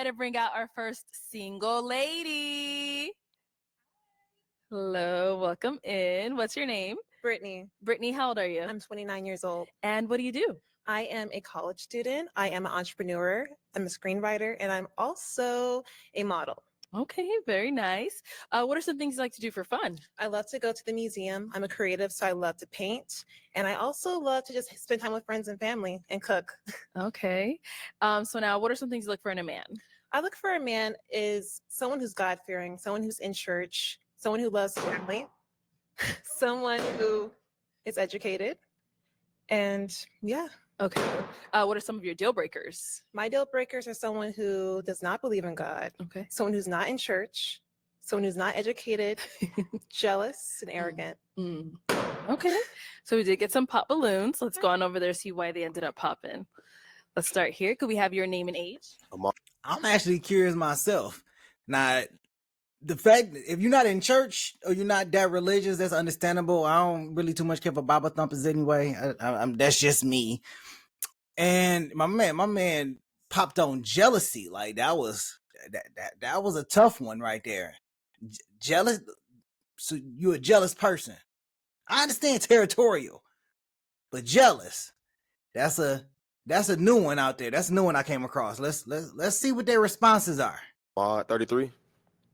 ahead and bring out our first single lady. Hello, welcome in. What's your name? Brittany. Brittany, how old are you? I'm 29 years old. And what do you do? I am a college student. I am an entrepreneur. I'm a screenwriter, and I'm also a model. Okay, very nice. What are some things you like to do for fun? I love to go to the museum. I'm a creative, so I love to paint. And I also love to just spend time with friends and family and cook. Okay. So now what are some things you look for in a man? I look for a man is someone who's God-fearing, someone who's in church, someone who loves family, someone who is educated. And yeah. Okay. What are some of your deal breakers? My deal breakers are someone who does not believe in God. Okay. Someone who's not in church, someone who's not educated, jealous, and arrogant. Okay. So we did get some pop balloons. Let's go on over there, see why they ended up popping. Let's start here. Could we have your name and age? I'm actually curious myself. Now, the fact that if you're not in church or you're not that religious, that's understandable. I don't really too much care for Bible thumpers anyway. That's just me. And my man popped on jealousy. Like that was a tough one right there. Jealous. So you're a jealous person. I understand territorial, but jealous. That's a new one out there. That's a new one I came across. Let's see what their responses are. 33.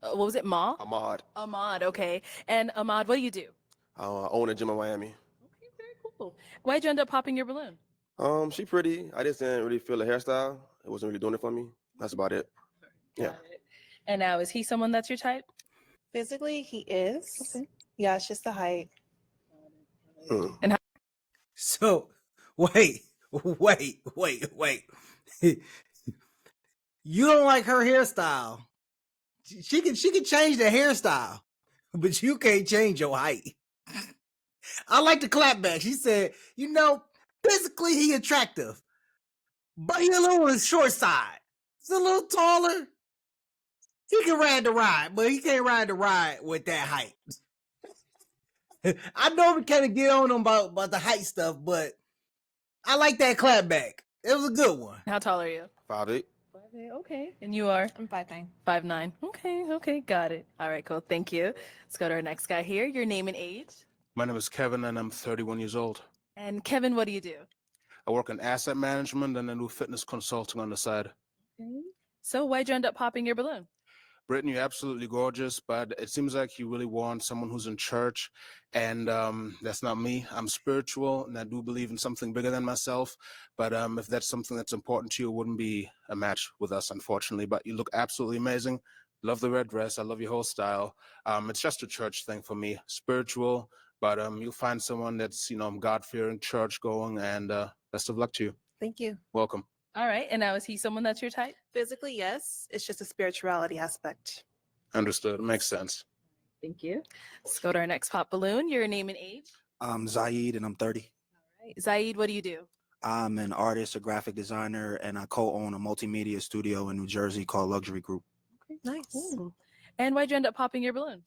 What was it, Ma? Ahmad. Ahmad, okay. And Ahmad, what do you do? I own a gym in Miami. Okay, very cool. Why'd you end up popping your balloon? She pretty. I just didn't really feel the hairstyle. It wasn't really doing it for me. That's about it. Yeah. And now, is he someone that's your type? Physically, he is. Okay. Yeah, it's just the height. And how? So, wait. You don't like her hairstyle. She can change the hairstyle, but you can't change your height. I like the clap back. She said, physically he attractive, but he a little on the short side. He's a little taller. He can ride the ride, but he can't ride the ride with that height. I know we kind of get on him about the height stuff, but I like that clap back. It was a good one. How tall are you? 5'8". 5'8", okay. And you are? I'm 5'9". 5'9". Okay, got it. All right, cool. Thank you. Let's go to our next guy here. Your name and age? My name is Kevin, and I'm 31 years old. And Kevin, what do you do? I work in asset management, and I do fitness consulting on the side. Okay. So why'd you end up popping your balloon? Brittany, you're absolutely gorgeous, but it seems like you really want someone who's in church, and that's not me. I'm spiritual, and I do believe in something bigger than myself, but if that's something that's important to you, it wouldn't be a match with us, unfortunately, but you look absolutely amazing. Love the red dress. I love your whole style. It's just a church thing for me, spiritual, but you'll find someone that's, God-fearing, church-going, and best of luck to you. Thank you. Welcome. All right. And now, is he someone that's your type? Physically, yes. It's just a spirituality aspect. Understood. Makes sense. Thank you. Let's go to our next pop balloon. Your name and age? I'm Zaid, and I'm 30. All right. Zaid, what do you do? I'm an artist, a graphic designer, and I co-own a multimedia studio in New Jersey called Luxury Group. Okay, nice. Ooh. And why'd you end up popping your balloon?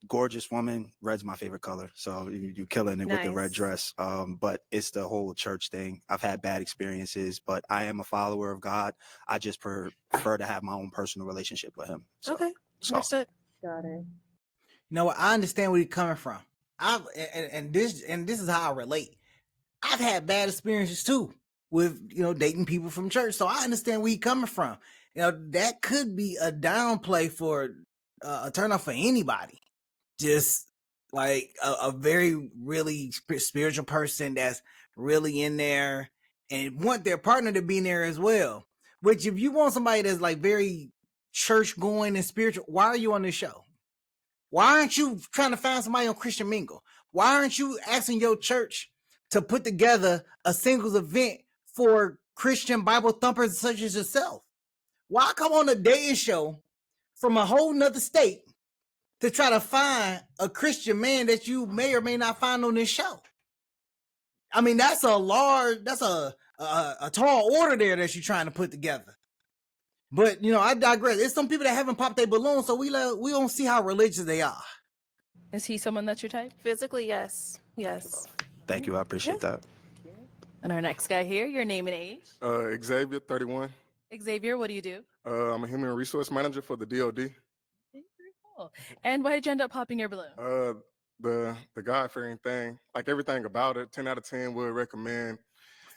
Gorgeous woman. Red's my favorite color, so you killing it with the red dress. But it's the whole church thing. I've had bad experiences, but I am a follower of God. I just prefer to have my own personal relationship with Him. So, Okay, understood. Got it. I understand where you're coming from. This is how I relate. I've had bad experiences too with dating people from church, so I understand where you're coming from. That could be a downplay for a turn off for anybody. Just like a very really spiritual person that's really in there and want their partner to be in there as well. Which, if you want somebody that's like very church going and spiritual, why are you on this show? Why aren't you trying to find somebody on Christian Mingle? Why aren't you asking your church to put together a singles event for Christian Bible thumpers such as yourself? Why come on a dating show from a whole nother state to try to find a Christian man that you may or may not find on this show? I mean, that's a tall order there that you're trying to put together. But I digress. There's some people that haven't popped their balloon, so we don't see how religious they are. Is he someone that's your type? Physically, yes. Yes. Thank you. I appreciate that. And our next guy here, your name and age? Xavier, 31. Xavier, what do you do? I'm a human resource manager for the DoD. Okay, very cool. And why did you end up popping your balloon? The God-fearing thing, like everything about it, 10 out of 10 would recommend.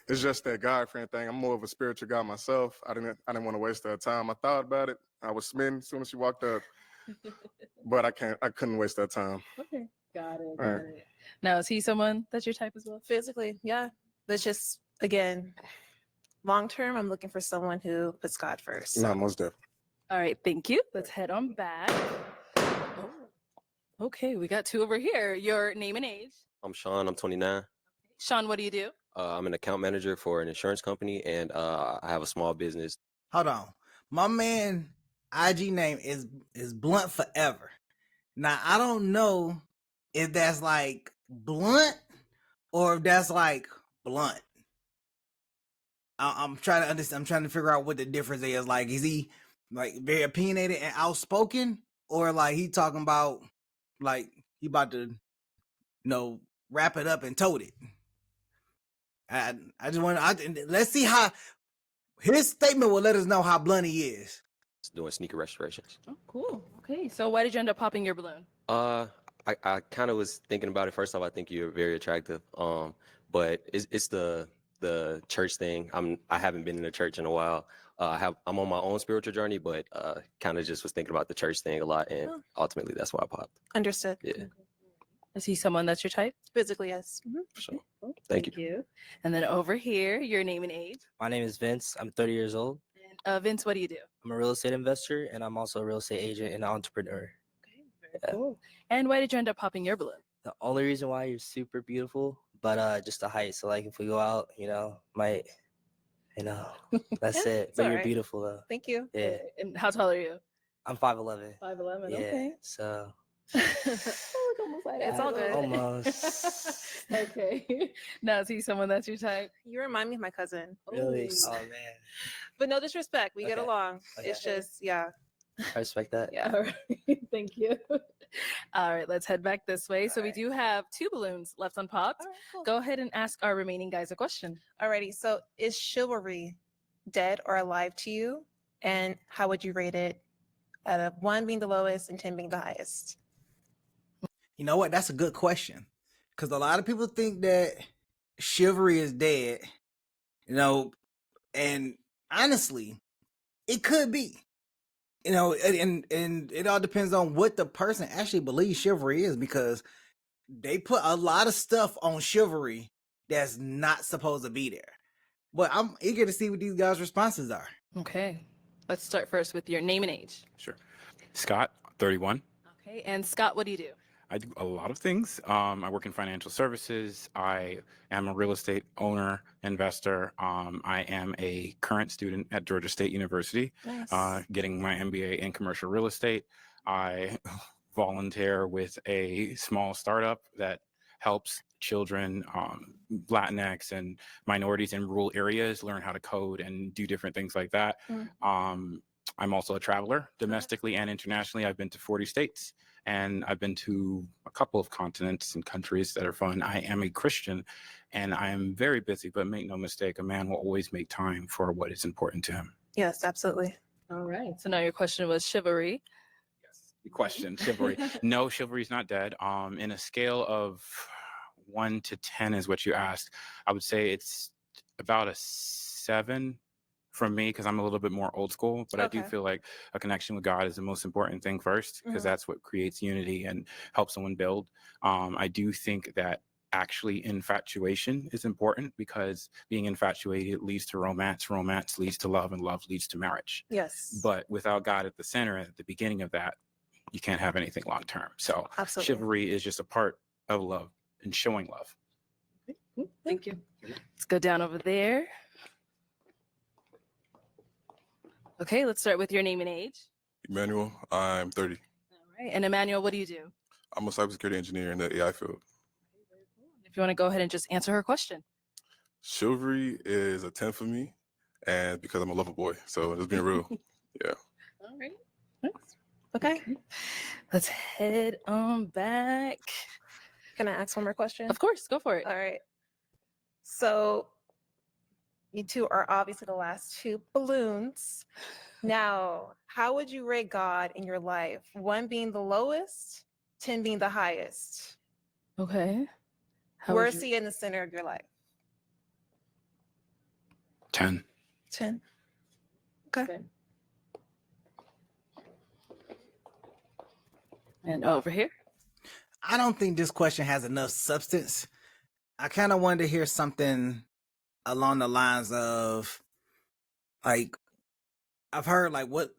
It's just that God-fearing thing. I'm more of a spiritual guy myself. I didn't want to waste that time. I thought about it. I was smitten as soon as she walked up, but I couldn't waste that time. Okay, got it. All right. It. Now, is he someone that's your type as well? Physically, yeah. That's just, again, long term, I'm looking for someone who puts God first. No, most definitely. All right, thank you. Let's head on back. Oh, okay, we got two over here. Your name and age. I'm Sean. I'm 29. Sean, what do you do? I'm an account manager for an insurance company, and I have a small business. Hold on. My man IG name is Blunt Forever. Now I don't know if that's like blunt or if that's like blunt. I'm trying to understand. I'm trying to figure out what the difference is. Like, is he like very opinionated and outspoken, or like he talking about like he about to, wrap it up and tote it? I just want to let's see how his statement will let us know how blunt he is. Doing sneaker restorations. Oh, cool. Okay, so why did you end up popping your balloon? I kind of was thinking about it. First off, I think you're very attractive. But it's the church thing. I haven't been in a church in a while. I'm on my own spiritual journey, but kind of just was thinking about the church thing a lot, and ultimately that's why I popped. Understood. Yeah, Is he someone that's your type? Physically, yes. for sure. Cool. Thank you. And then over here, your name and age. My name is Vince. I'm 30 years old. And Vince, what do you do? I'm a real estate investor, and I'm also a real estate agent and entrepreneur. Okay, very cool. And why did you end up popping your balloon? The only reason why you're super beautiful, but just the height. So like if we go out, that's Yeah, it. it's But you're alright. beautiful though. Thank you. Yeah. And how tall are you? I'm 5'11". 5'11". Yeah. Okay. So Oh, almost like It's all good. almost. Okay. Now, is he someone that's your type? You remind me of my cousin. Really? Ooh. Oh man. But no disrespect. We get Okay. along. Okay. It's just, yeah. I respect that. Yeah. All right. Thank you. All right, let's head back this way. So we do have two balloons left unpopped. All right, cool. Go ahead and ask our remaining guys a question. Alrighty. So is chivalry dead or alive to you? And how would you rate it out of 1 being the lowest and 10 being the highest? You know what? That's a good question. Because a lot of people think that chivalry is dead, and honestly, it could be. And it all depends on what the person actually believes chivalry is, because they put a lot of stuff on chivalry that's not supposed to be there. But I'm eager to see what these guys' responses are. Okay. Let's start first with your name and age. Sure. Scott, 31. Okay. And Scott, what do you do? I do a lot of things. I work in financial services. I am a real estate owner, investor. I am a current student at Georgia State University, Nice. getting my MBA in commercial real estate. I volunteer with a small startup that helps children, Latinx and minorities in rural areas learn how to code and do different things like that. I'm also a traveler domestically and internationally. I've been to 40 states and I've been to a couple of continents and countries that are fun. I am a Christian and I am very busy, but make no mistake, a man will always make time for what is important to him. Yes, absolutely. All right. So now your question was chivalry. Yes. Question, chivalry. No, chivalry is not dead. In a scale of 1 to 10 is what you asked. I would say it's about a 7 from me, because I'm a little bit more old school, but I do Okay. feel like a connection with God is the most important thing first, because that's what creates unity and helps someone build. I do think that actually infatuation is important, because being infatuated leads to romance, romance leads to love, and love leads to marriage. Yes. But without God at the center, at the beginning of that, you can't have anything long term. So Absolutely. chivalry is just a part of love and showing love. Thank you. Let's go down over there. Okay, let's start with your name and age. Emmanuel, I'm 30. All right. And Emmanuel, what do you do? I'm a cybersecurity engineer in the AI field. If you want to go ahead and just answer her question. Chivalry is a 10 for me, and because I'm a lover boy, so just being real. Yeah. All right. Nice. Okay. Let's head on back. Can I ask one more question? Of course, go for it. All right. So you two are obviously the last two balloons. Now, how would you rate God in your life? 1 being the lowest, 10 being the highest. Okay. Where would is he in the center of your life? 10. 10. Okay. And over here. I don't think this question has enough substance. I kind of wanted to hear something along the lines of, like, I've heard, like, what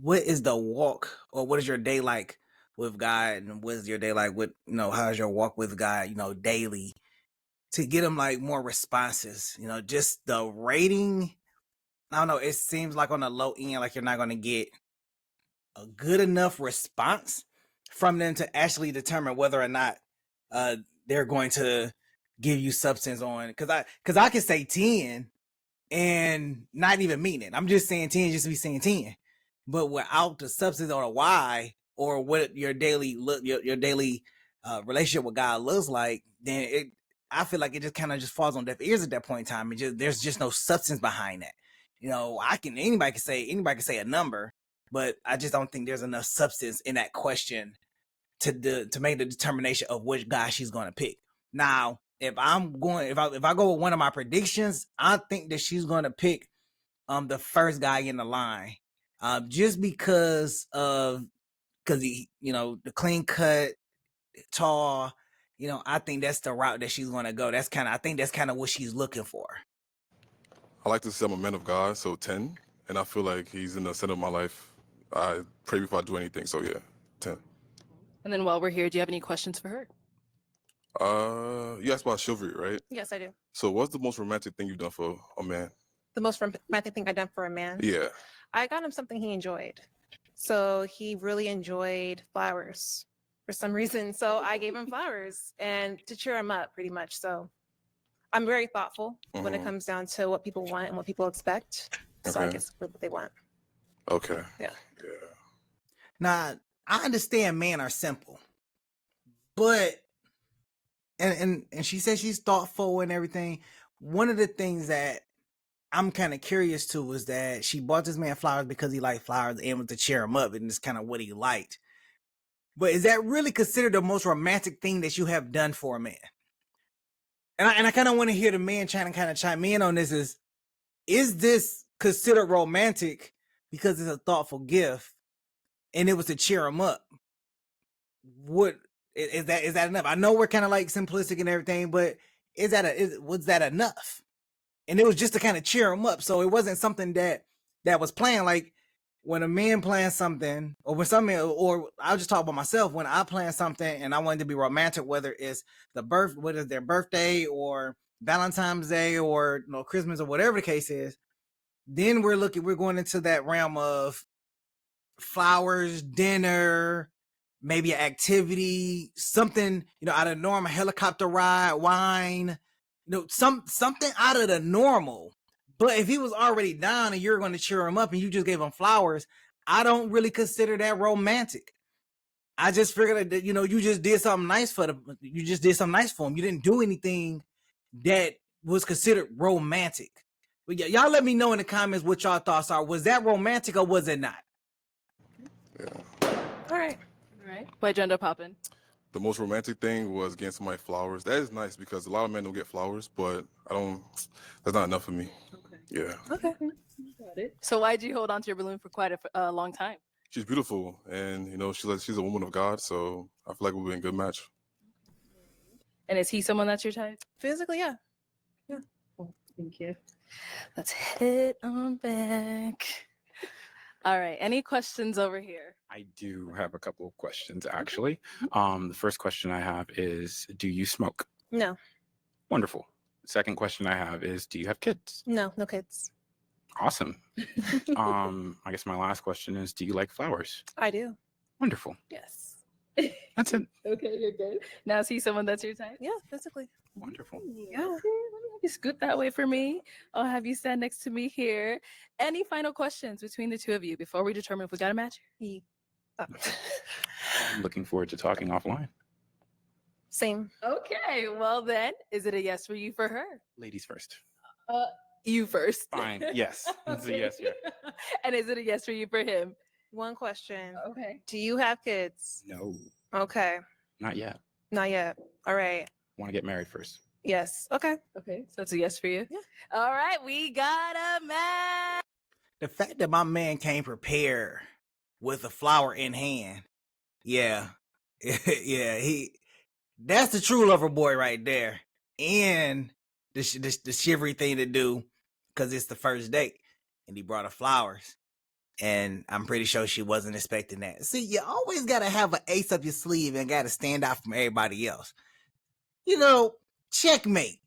is the walk, or what is your day like with God, and what is your day like with, how's your walk with God, daily, to get them like more responses, just the rating. I don't know. It seems like on the low end, like you're not going to get a good enough response from them to actually determine whether or not they're going to give you substance on. Because I can say 10 and not even mean it. I'm just saying 10 just to be saying 10, but without the substance or the why, or what your daily relationship with God looks like, then I feel like it just kind of just falls on deaf ears at that point in time. There's just no substance behind that. Anybody can say a number, but I just don't think there's enough substance in that question to make the determination of which guy she's going to pick. Now, if I go with one of my predictions, I think that she's going to pick the first guy in the line, just because he, the clean cut, tall. I think that's the route that she's going to go. I think that's kind of what she's looking for. I like to say I'm a man of God, so 10, and I feel like he's in the center of my life. I pray before I do anything, so yeah, 10. And then while we're here, do you have any questions for her? You asked about chivalry, right? Yes, I do. So what's the most romantic thing you've done for a man? The most romantic thing I've done for a man? Yeah. I got him something he enjoyed. So he really enjoyed flowers for some reason. So I gave him flowers and to cheer him up pretty much. So I'm very thoughtful when it comes down to what people want and what people expect. So I guess what they want. Okay. Yeah. Now, I understand men are simple, but and she says she's thoughtful and everything. One of the things that I'm kind of curious to is that she bought this man flowers because he liked flowers and was to cheer him up, and it's kind of what he liked. But is that really considered the most romantic thing that you have done for a man? And I kind of want to hear the man trying to kind of chime in on this. Is this considered romantic because it's a thoughtful gift and it was to cheer him up? What is that enough? I know we're kind of like simplistic and everything, but was that enough? And it was just to kind of cheer him up. So it wasn't something that was planned. Like when a man plans something, or when or I'll just talk about myself, when I plan something and I want it to be romantic, whether it's whether it's their birthday or Valentine's Day or Christmas or whatever the case is, then we're going into that realm of flowers, dinner, maybe an activity, something, out of the norm, a helicopter ride, wine, something out of the normal. But if he was already down and you're going to cheer him up and you just gave him flowers, I don't really consider that romantic. I just figured that, you just did something nice for him. You didn't do anything that was considered romantic. But y'all let me know in the comments what y'all thoughts are. Was that romantic or was it not? Yeah. All right. Why'd you end up popping? The most romantic thing was getting somebody flowers. That is nice because a lot of men don't get flowers, but that's not enough for me. Okay. Yeah. Okay. Got it. So why'd you hold on to your balloon for quite a long time? She's beautiful, and she's a woman of God, so I feel like we'll be a good match. And is he someone that's your type? Physically, yeah. Yeah. Cool. Thank you. Let's head on back. All right. Any questions over here? I do have a couple of questions, actually. The first question I have is, do you smoke? No. Wonderful. Second question I have is, do you have kids? No kids. Awesome. I guess my last question is, do you like flowers? I do. Wonderful. Yes. That's it. Okay, you're good. Now is he someone that's your type? Yeah, physically. Wonderful. Yeah. Okay, let me have you scoot that way for me. I'll have you stand next to me here. Any final questions between the two of you before we determine if we got a match? I'm looking forward to talking offline. Same. Okay, well then, is it a yes for you for her? Ladies first. You first. Fine. Yes. It's a yes, yeah. And is it a yes for you for him? One question. Okay. Do you have kids? No, Okay. not yet. Not yet. All right. Want to get married first. Yes. Okay. Okay. So it's a yes for you? Yeah. All right. We got a match. The fact that my man came prepared with a flower in hand, yeah, that's the true lover boy right there, and the shivery thing to do because it's the first date, and he brought her flowers, and I'm pretty sure she wasn't expecting that. See, you always gotta have an ace up your sleeve and gotta stand out from everybody else. You know, checkmate,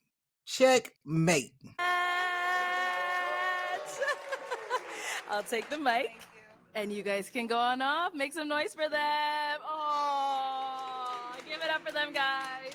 checkmate. I'll take the mic. And you guys can go on off. Make some noise for them. Oh, give it up for them, guys.